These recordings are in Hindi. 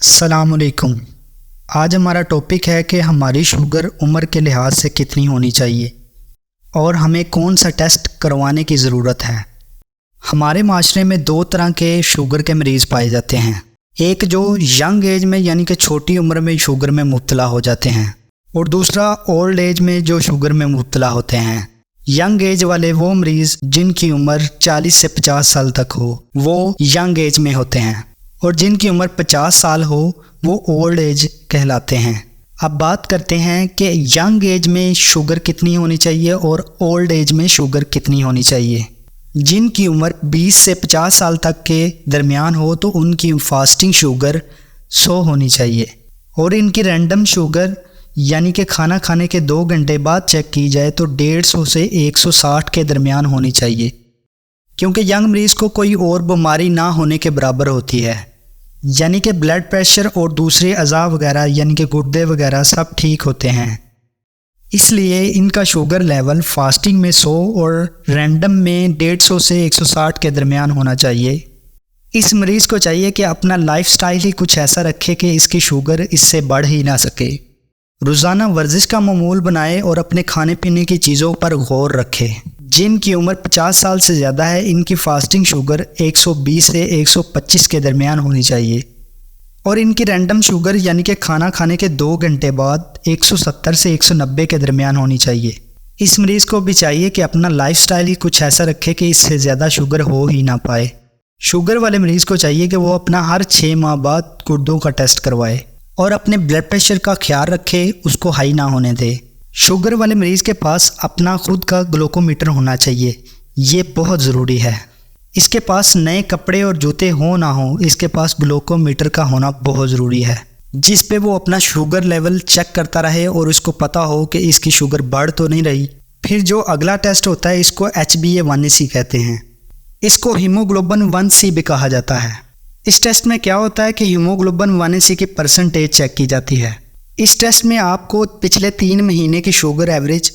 अस्सलामुअलैकुम। आज हमारा टॉपिक है कि हमारी शुगर उम्र के लिहाज से कितनी होनी चाहिए और हमें कौन सा टेस्ट करवाने की ज़रूरत है। हमारे माशरे में दो तरह के शुगर के मरीज़ पाए जाते हैं। एक जो यंग एज में यानी कि छोटी उम्र में शुगर में मुब्तला हो जाते हैं और दूसरा ओल्ड एज में जो शुगर में मुब्तला होते हैं। यंग एज वाले वो मरीज़ जिनकी उम्र 40 से 50 साल तक हो वो यंग एज में होते हैं और जिनकी उम्र 50 साल हो वो ओल्ड एज कहलाते हैं। अब बात करते हैं कि यंग एज में शुगर कितनी होनी चाहिए और ओल्ड एज में शुगर कितनी होनी चाहिए। जिनकी उम्र 20 से 50 साल तक के दरमियान हो तो उनकी फास्टिंग शुगर 100 होनी चाहिए और इनकी रैंडम शुगर यानी कि खाना खाने के 2 घंटे बाद चेक की जाए तो 150 से 160 के दरमियान होनी चाहिए, क्योंकि यंग मरीज़ को कोई और बीमारी ना होने के बराबर होती है। यानी कि ब्लड प्रेशर और दूसरे अज़ा वगैरह यानी कि गुर्दे वगैरह सब ठीक होते हैं, इसलिए इनका शुगर लेवल फास्टिंग में 100 और रैंडम में 150 से 160 के दरमियान होना चाहिए। इस मरीज़ को चाहिए कि अपना लाइफस्टाइल ही कुछ ऐसा रखे कि इसकी शुगर इससे बढ़ ही ना सके। रोज़ाना वर्जिश का मामूल बनाए और अपने खाने पीने की चीज़ों पर गौर रखे। जिनकी उम्र 50 साल से ज़्यादा है इनकी फास्टिंग शुगर 120 से 125 के दरमियान होनी चाहिए और इनकी रैंडम शुगर यानी कि खाना खाने के 2 घंटे बाद 170 से 190 के दरमियान होनी चाहिए। इस मरीज़ को भी चाहिए कि अपना लाइफस्टाइल ही कुछ ऐसा रखे कि इससे ज़्यादा शुगर हो ही ना पाए। शुगर वाले मरीज़ को चाहिए कि वो अपना हर 6 माह बाद गुर्दों का टेस्ट करवाए और अपने ब्लड प्रेशर का ख्याल रखे, उसको हाई ना होने दे। शुगर वाले मरीज़ के पास अपना खुद का ग्लूकोमीटर होना चाहिए, ये बहुत ज़रूरी है। इसके पास नए कपड़े और जूते हो ना हो, इसके पास ग्लूकोमीटर का होना बहुत ज़रूरी है, जिस पे वो अपना शुगर लेवल चेक करता रहे और उसको पता हो कि इसकी शुगर बढ़ तो नहीं रही। फिर जो अगला टेस्ट होता है इसको HbA1c कहते हैं। इसको हीमोग्लोबिन 1c भी कहा जाता है। इस टेस्ट में क्या होता है कि हीमोग्लोबिन 1c की परसेंटेज चेक की जाती है। इस टेस्ट में आपको पिछले 3 महीने की शुगर एवरेज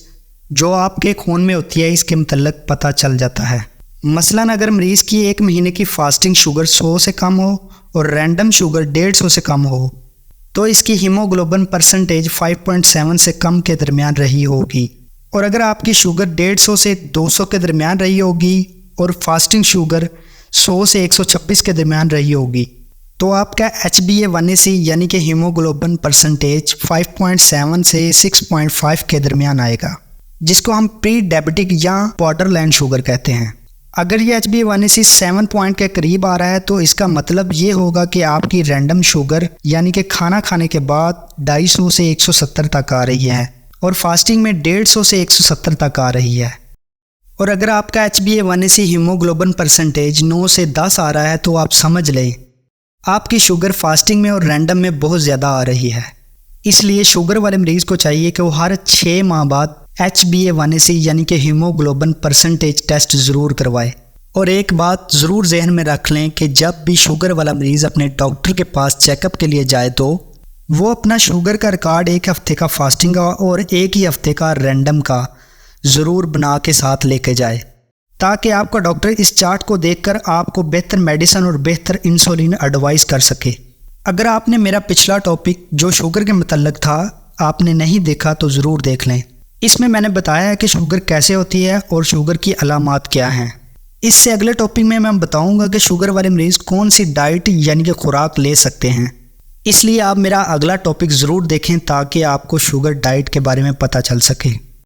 जो आपके खून में होती है इसके मतलब पता चल जाता है। मसलन अगर मरीज़ की 1 महीने की फास्टिंग शुगर 100 से कम हो और रैंडम शुगर 150 से कम हो तो इसकी हीमोग्लोबिन परसेंटेज 5.7 से कम के दरमियान रही होगी। और अगर आपकी शुगर 150 से 200 के दरमियान रही होगी और फास्टिंग शुगर 100 से 126 के दरमियान रही होगी तो आपका HbA1c यानी कि हीमोग्लोबिन परसेंटेज 5.7 से 6.5 के दरमियान आएगा, जिसको हम प्री डायबिटिक या बॉर्डर लाइन शुगर कहते हैं। अगर ये HbA1c 7 पॉइंट के करीब आ रहा है तो इसका मतलब ये होगा कि आपकी रैंडम शुगर यानी कि खाना खाने के बाद 250 से 170 तक आ रही है और फास्टिंग में 150 से 170 तक आ रही है। और अगर आपका HbA1c हीमोग्लोबिन परसेंटेज 9 से 10 आ रहा है तो आप समझ लें आपकी शुगर फास्टिंग में और रैंडम में बहुत ज़्यादा आ रही है। इसलिए शुगर वाले मरीज़ को चाहिए कि वो हर 6 माह बाद HbA1c यानी कि हीमोग्लोबिन परसेंटेज टेस्ट ज़रूर करवाए। और एक बात ज़रूर जहन में रख लें कि जब भी शुगर वाला मरीज़ अपने डॉक्टर के पास चेकअप के लिए जाए तो वो अपना शुगर का रिकॉर्ड 1 हफ़्ते का फास्टिंग का और 1 ही हफ़्ते का रैंडम का ज़रूर बना के साथ लेके जाए, ताकि आपका डॉक्टर इस चार्ट को देखकर आपको बेहतर मेडिसिन और बेहतर इंसुलिन एडवाइस कर सके। अगर आपने मेरा पिछला टॉपिक जो शुगर के मतलब था आपने नहीं देखा तो ज़रूर देख लें। इसमें मैंने बताया है कि शुगर कैसे होती है और शुगर की अलामात क्या हैं। इससे अगले टॉपिक में मैं बताऊंगा कि शुगर वाले मरीज़ कौन सी डाइट यानी कि खुराक ले सकते हैं। इसलिए आप मेरा अगला टॉपिक ज़रूर देखें ताकि आपको शुगर डाइट के बारे में पता चल सके।